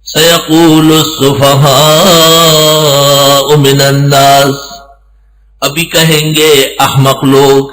سیقول السفہاء من الناس، ابھی کہیں گے احمق لوگ،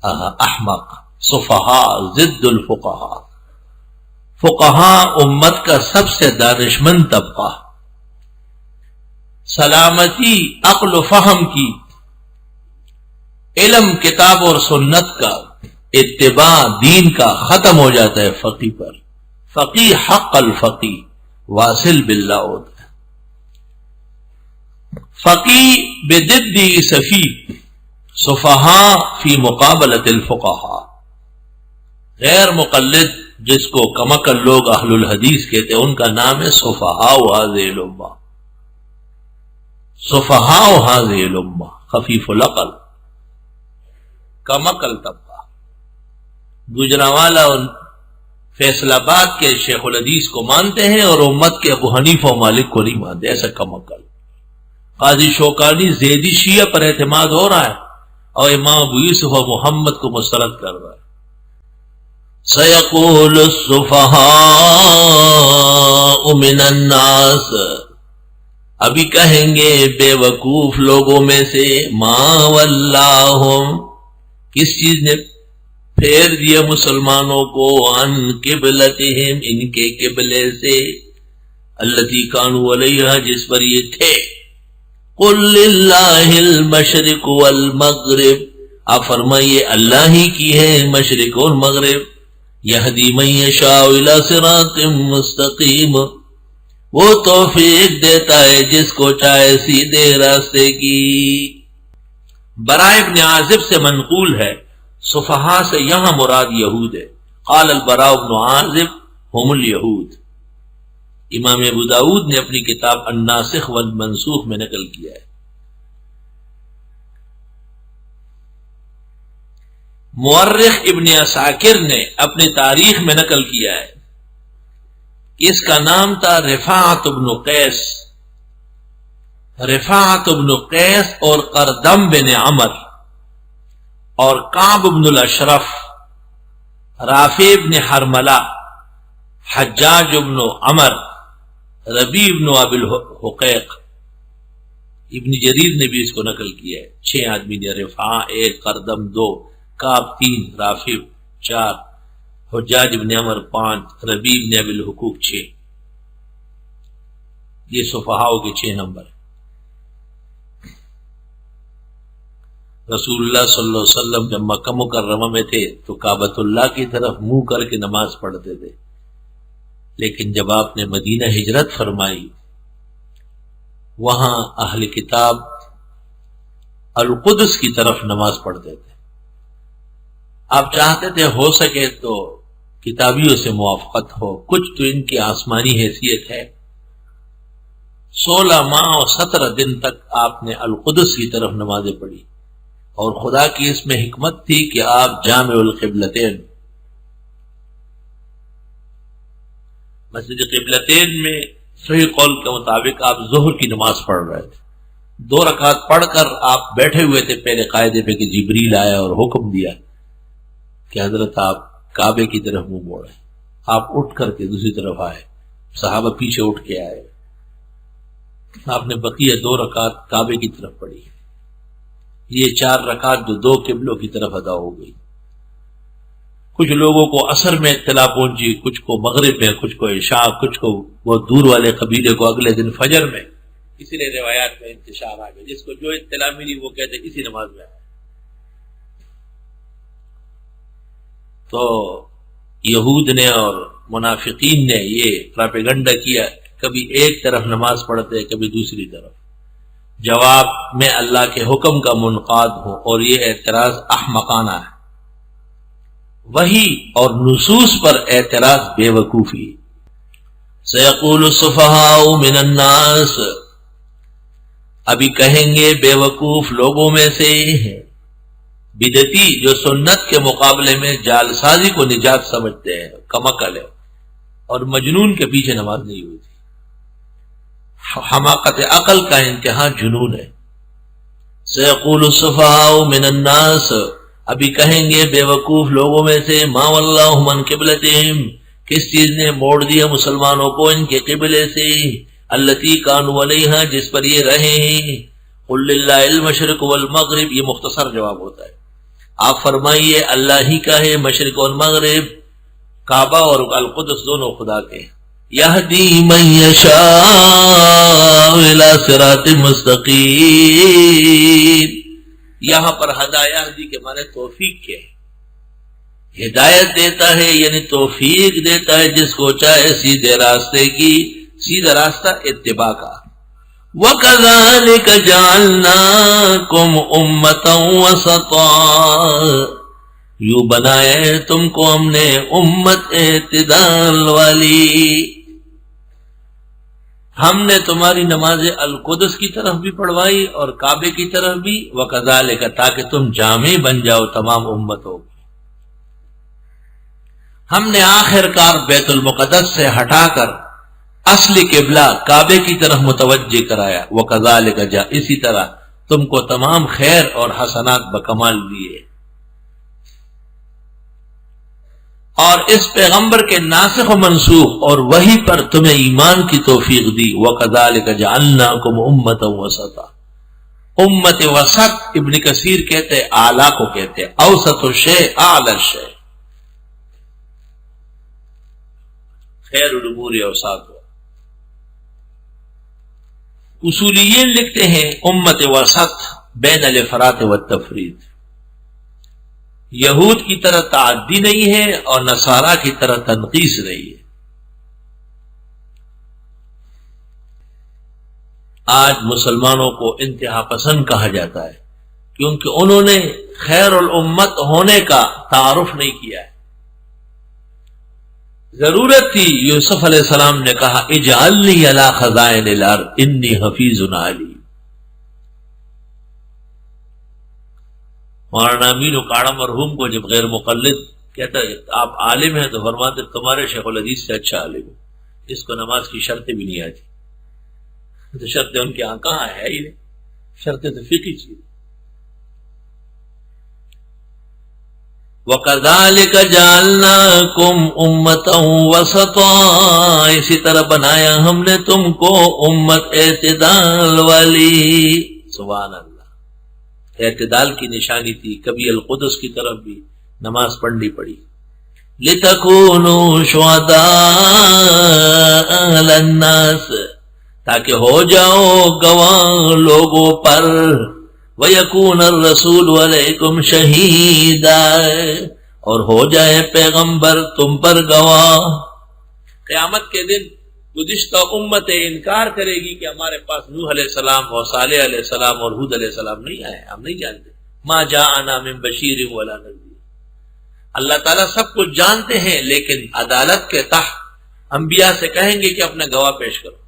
احمق سفہاء ضد الفقہاء، فقہاء امت کا سب سے دانشمند طبقہ، سلامتی عقل و فہم کی، علم کتاب اور سنت کا، اتباع دین کا ختم ہو جاتا ہے فقی پر۔ فقی حق الفقی واصل باللہ ہوتا ہے، فقی بضدی صفی، سفہاء فی مقابلۃ الفقہاء۔ غیر مقلد جس کو کمکل لوگ اہل الحدیث کہتے ہیں، ان کا نام ہے سفہاء هذه الامہ، سفہاء هذه الامہ، خفیف العقل، کمکل طبقہ۔ گجرانوالا فیصل آباد کے شیخ الحدیث کو مانتے ہیں اور امت کے ابو حنیفہ و مالک کو نہیں مانتے، ایسا کمکل۔ قاضی شوکانی زیدی شیعہ پر اعتماد ہو رہا ہے اور امام ابو یوسف و محمد کو مسترد کر رہا ہے۔ سیقول السفہاء من الناس، ابھی کہیں گے بے وقوف لوگوں میں سے، ما ولاہم، کس چیز نے پھیر دیا مسلمانوں کو، عن قبلتہم، ان کے قبلے سے، التی کانوا علیہا، جس پر یہ تھے۔ قل للہ المشرق والمغرب، آپ فرمائیے اللہ ہی کی ہے مشرق اور مغرب، یہدی من یشاء الی صراط مستقیم، وہ توفیق دیتا ہے جس کو چاہے سیدھے راستے کی۔ براء ابن عازب سے منقول ہے، سفہاء سے یہاں مراد یہود ہے۔ قال البراء بن عازب هم الیہود، امام ابو داود نے اپنی کتاب الناسخ والمنسوخ میں نقل کیا ہے۔ مورخ ابن عساکر نے اپنی تاریخ میں نقل کیا ہے کہ اس کا نام تھا رفاعت بن قیس، رفاعت بن قیس اور قردم بن عمر اور کعب بن الاشرف، رافع بن حرملہ، حجاج بن عمر، ربیع بن ابی الحقیق۔ ابن جریر نے بھی اس کو نقل کیا ہے۔ 6 آدمی نے، رفاع 1، قردم 2، کعب 3، رافع 4، حجاج بن عمر 5، ربیع بن ابی الحقوق 6۔ یہ سفہاء کے 6 نمبر ہیں۔ رسول اللہ صلی اللہ علیہ وسلم جب مکہ مکرمہ میں تھے تو کعبۃ اللہ کی طرف منہ کر کے نماز پڑھتے تھے، لیکن جب آپ نے مدینہ ہجرت فرمائی، وہاں اہل کتاب القدس کی طرف نماز پڑھتے تھے۔ آپ چاہتے تھے ہو سکے تو کتابیوں سے موافقت ہو، کچھ تو ان کی آسمانی حیثیت ہے۔ 16 ماہ اور 17 دن تک آپ نے القدس کی طرف نمازیں پڑھی، اور خدا کی اس میں حکمت تھی کہ آپ جامع القبلتین، مسجد قبلتین میں صحیح قول کے مطابق آپ ظہر کی نماز پڑھ رہے تھے۔ 2 رکعت پڑھ کر آپ بیٹھے ہوئے تھے پہلے قاعدے پہ کہ جبریل آیا اور حکم دیا کہ حضرت آپ کعبے کی طرف منہ موڑیں۔ آپ اٹھ کر کے دوسری طرف آئے، صحابہ پیچھے اٹھ کے آئے، آپ نے بقیہ 2 رکعت کعبے کی طرف پڑھی۔ یہ 4 رکعت جو 2 قبلوں کی طرف ادا ہو گئی۔ کچھ لوگوں کو عصر میں اطلاع پہنچی، کچھ کو مغرب میں، کچھ کو عشاء، کچھ کو وہ دور والے قبیلے کو اگلے دن فجر میں۔ اسی لیے روایات میں انتشار آ گیا، جس کو جو اطلاع ملی وہ کہتے اسی نماز میں آئے۔ تو یہود نے اور منافقین نے یہ پراپیگنڈا کیا، کبھی ایک طرف نماز پڑھتے کبھی دوسری طرف۔ جواب میں اللہ کے حکم کا منقاد ہوں، اور یہ اعتراض احمقانہ ہے۔ وحی اور نصوص پر اعتراض بے وقوفی۔ سیقول السفہاء من الناس، ابھی کہیں گے بے وقوف لوگوں میں سے بدعتی جو سنت کے مقابلے میں جال سازی کو نجات سمجھتے ہیں، کمکل ہے، اور مجنون کے پیچھے نماز نہیں ہوتی۔ حماقت عقل کا انتہا جنون ہے۔ سیقول السفہاء من الناس، ابھی کہیں گے بے وقوف لوگوں میں سے، ما واللہم عن قبلتہم، کس چیز نے موڑ دیا مسلمانوں کو ان کے قبلے سے؟ التی کانوا علیہا، جس پر یہ رہے ہیں۔ قل للہ المشرق والمغرب، یہ مختصر جواب ہوتا ہے۔ آپ فرمائیے اللہ ہی کا ہے مشرق اور مغرب، کعبہ اور القدس دونوں خدا کے۔ یہدی من یشاء الی صراط مستقیم، یہاں پر ہدایت کے معنی توفیق کے ہے، ہدایت دیتا ہے یعنی توفیق دیتا ہے جس کو چاہے سیدھے راستے کی، سیدھا راستہ اتباع کا۔ وَكَذَلِكَ جَعَلْنَاكُمْ أُمَّةً وَسَطًا، یوں بنایا ہے تم کو ہم نے امت اعتدال والی۔ ہم نے تمہاری نماز القدس کی طرف بھی پڑھوائی اور کعبے کی طرف بھی، وَكَذَلِكَ، تاکہ تم جامع بن جاؤ تمام امتوں۔ ہم نے آخر کار بیت المقدس سے ہٹا کر اصلی قبلہ کعبے کی طرف متوجہ کرایا، وَكَذَلِكَ جا، اسی طرح تم کو تمام خیر اور حسنات بکمال دیے، اور اس پیغمبر کے ناسخ و منسوخ اور وحی پر تمہیں ایمان کی توفیق دی۔ وَكَذَلِكَ جَعَلْنَاكُمْ أُمَّةً وَسَطًا، امت وسط ابن کثیر کہتے اعلیٰ کو کہتے، اوسط الشیء اعلی الشیء، خیر الامور اوساط۔ اصولیین لکھتے ہیں امت وسط بین الافراط والتفرید، یہود کی طرح تعدی نہیں ہے اور نصارہ کی طرح تنقیص نہیں ہے۔ آج مسلمانوں کو انتہا پسند کہا جاتا ہے کیونکہ انہوں نے خیر الامت ہونے کا تعارف نہیں کیا ہے۔ ضرورت تھی، یوسف علیہ السلام نے کہا اجعلنی علی خزائن الارض انی حفیظ علیم۔ مولانا امین اکاڑا مرحوم کو جب غیر مقلد کہتا ہے آپ عالم ہیں تو فرماتے تمہارے شیخ الحدیث سے اچھا عالم ہو، اس کو نماز کی شرطیں بھی نہیں آتی۔ تو شرطیں ان کے یہاں کہاں ہے ہی نہیں، شرطیں تو فقہی چیز۔ وَكَذَلِكَ جَعَلْنَاكُمْ أُمَّةً وَسَطًا، اسی طرح بنایا ہم نے تم کو امت اعتدال والی۔ سبحان اللہ، اعتدال کی نشانی تھی، کبھی القدس کی طرف بھی نماز پڑھنی پڑی۔ لِتَكُونُوا شُهَدَاءَ عَلَى النَّاسِ، تاکہ ہو جاؤ گواہ لوگوں پر، وَيَكُونَ الرَّسُولُ عَلَيْكُمْ شَهِيدًا، اور ہو جائے پیغمبر تم پر گواہ۔ قیامت کے دن گزشتہ امت انکار کرے گی کہ ہمارے پاس نوح علیہ السلام اور صالح علیہ السلام اور ہود علیہ السلام نہیں آئے، ہم نہیں جانتے۔ مَا جَاءَنَا مِن بَشِيرٍ وَلَا نَذِيرٍ، اللہ تعالیٰ سب کچھ جانتے ہیں لیکن عدالت کے تحت انبیاء سے کہیں گے کہ اپنا گواہ پیش کرو،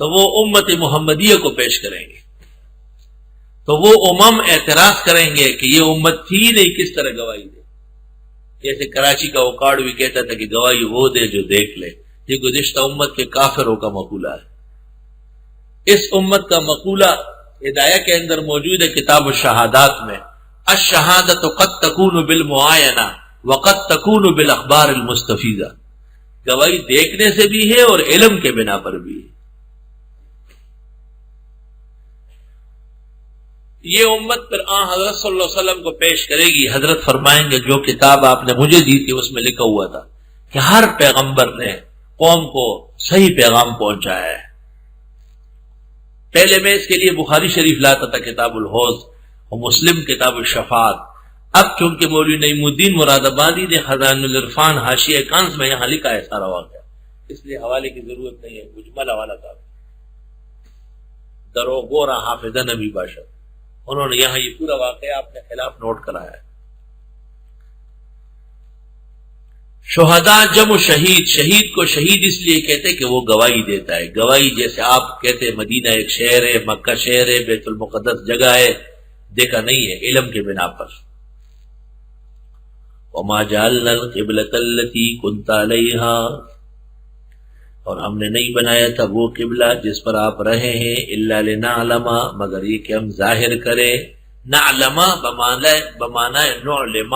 تو وہ امت محمدیہ کو پیش کریں گے، تو وہ امم اعتراض کریں گے کہ یہ امت تھی نہیں، کس طرح گواہی دے۔ جیسے کراچی کا اوکاڑ بھی کہتا تھا کہ گواہی وہ دے جو دیکھ لے، یہ گزشتہ امت کے کافروں کا مقولہ ہے۔ اس امت کا مقولہ ہدایہ کے اندر موجود ہے کتاب الشہادات میں، الشہادت قد تکون بالمعاینہ وقد تکون بالاخبار المستفیضہ، گواہی دیکھنے سے بھی ہے اور علم کے بنا پر بھی ہے۔ یہ امت پر حضرت صلی اللہ علیہ وسلم کو پیش کرے گی، حضرت فرمائیں گے جو کتاب آپ نے مجھے دی تھی اس میں لکھا ہوا تھا کہ ہر پیغمبر نے قوم کو صحیح پیغام پہنچایا ہے۔ پہلے میں اس کے لیے بخاری شریف لاتا تھا کتاب الحوض اور مسلم کتاب الشفاعت، اب چونکہ مولوی نعیم الدین مراد آبادی نے خزائن العرفان حاشیہ کنز میں یہاں لکھا ہے سارا واقعہ، اس لیے حوالے کی ضرورت نہیں ہے، مجمل حوالہ تھا۔ دروگورا حافظہ نبی باشا، انہوں نے یہاں یہ پورا واقعہ اپنے خلاف نوٹ کرایا ہے۔ شہداء جمع شہید، شہید کو شہید اس لیے کہتے کہ وہ گواہی دیتا ہے، گواہی جیسے آپ کہتے مدینہ ایک شہر ہے، مکہ شہر ہے، بیت المقدس جگہ ہے، دیکھا نہیں ہے، علم کے بنا پر۔ وما جعلنا القبلة التي كنت عليها، اور ہم نے نہیں بنایا تھا وہ قبلہ جس پر آپ رہے ہیں، الا لنعلم، مگر یہ کہ ہم ظاہر کریں، نعلم بمعنی نعلم،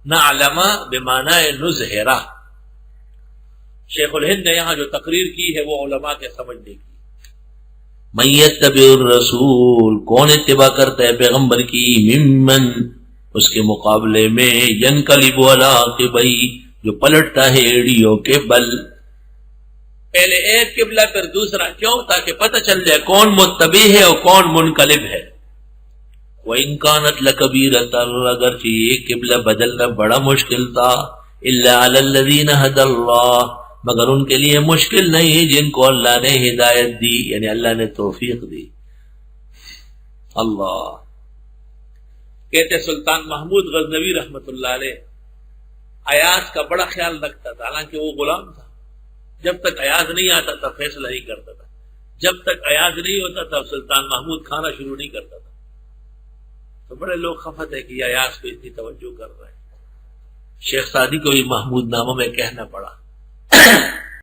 نعلم بمعنی نظہرہ، شیخ الہند نے یہاں جو تقریر کی ہے وہ علماء کے سمجھنے کی۔ من یتبع الرسول، کون اتباع کرتا ہے پیغمبر کی، ممن، اس کے مقابلے میں، ینقلب علی عقبیہ، جو پلٹتا ہے ایڑیوں کے بل۔ پہلے ایک قبلہ پھر دوسرا، کیوں؟ تاکہ پتہ چل جائے کون متبع ہے اور کون منقلب ہے۔ وَإِن كَانَتْ لَكَبِيرَةً، اگرچہ یہ قبلہ بدلنا بڑا مشکل تھا، إِلَّا عَلَى الَّذِينَ هَدَى اللَّهُ، مگر ان کے لیے مشکل نہیں جن کو اللہ نے ہدایت دی، یعنی اللہ نے توفیق دی۔ اللہ کہتے سلطان محمود غزنوی رحمت اللہ علیہ ایاز کا بڑا خیال رکھتا تھا، حالانکہ وہ غلام تھا۔ جب تک ایاز نہیں آتا تھا فیصلہ نہیں کرتا تھا، جب تک ایاز نہیں ہوتا تھا سلطان محمود کھانا شروع نہیں کرتا تھا۔ تو بڑے لوگ خفت ہے کہ یہ ایاز کو اتنی توجہ کر رہے ہیں۔ شیخ سعدی کو بھی محمود نامہ میں کہنا پڑا